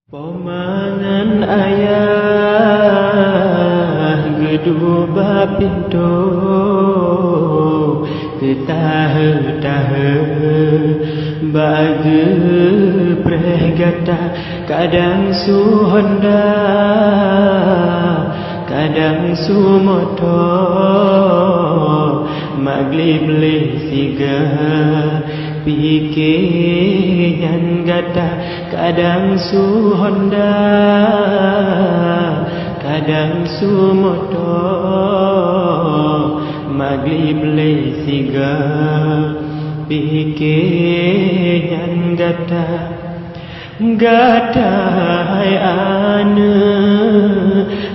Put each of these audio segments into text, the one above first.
Pomangan ayah gedua pintu ketah-tah bagi pregata kadang su Honda kadang su motor maglib le siga pikir yang gata kadang su Honda kadang su motor maglib le siga pikir yang gata gata hai ane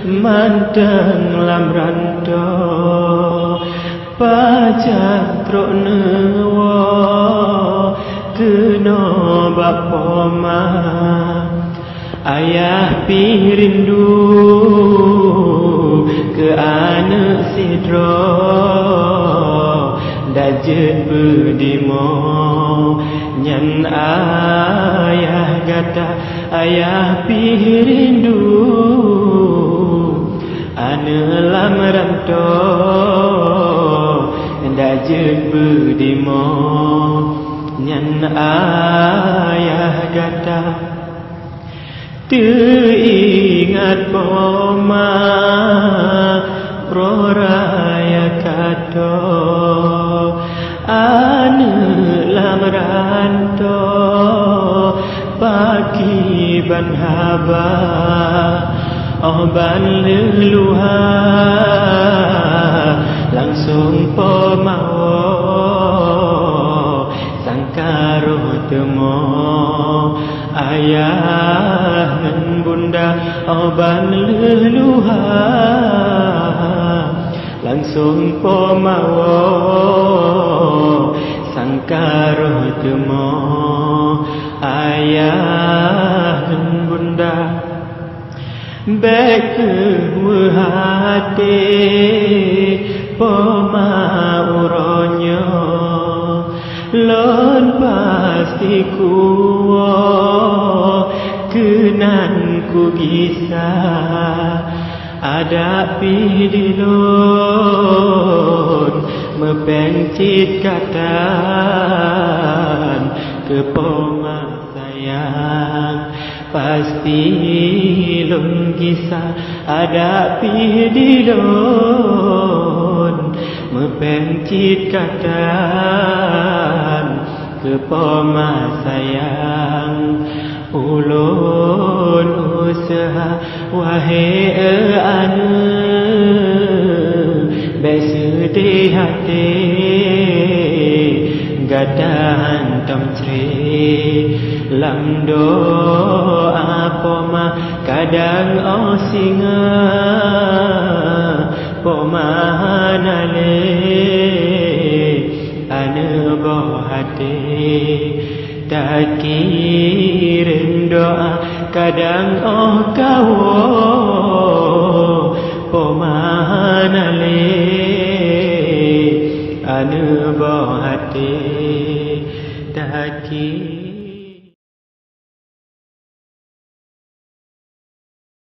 manteng lam rantau pajak krone wo kena bapoma ayah pirindu ke anak sidro dajet bedimo nyan ayah gata ayah pirindu anak lam rantau dajet bedimo nyan ayah gata teringat poma proraya kato ane lam ranto pagi ban haba ban leluha langsung pomawo sangkaro temo ayah dan bunda ban leluha langsung pomawo sangkaro temo ayah dan bunda baik hati poma uronyo lon pasti kuwo kenan ku gisa ada pidilon mepencit katan ke poma sayang pasti lon gisa ada pidilon mepencit katan ke poma sayang ulun usaha wahai ane besedih hati gadahan tamcri lam doa poma kadang osinga poma nale ane boh hati tak kirim doa kadang kawo pomanale ane boh hati tak kirim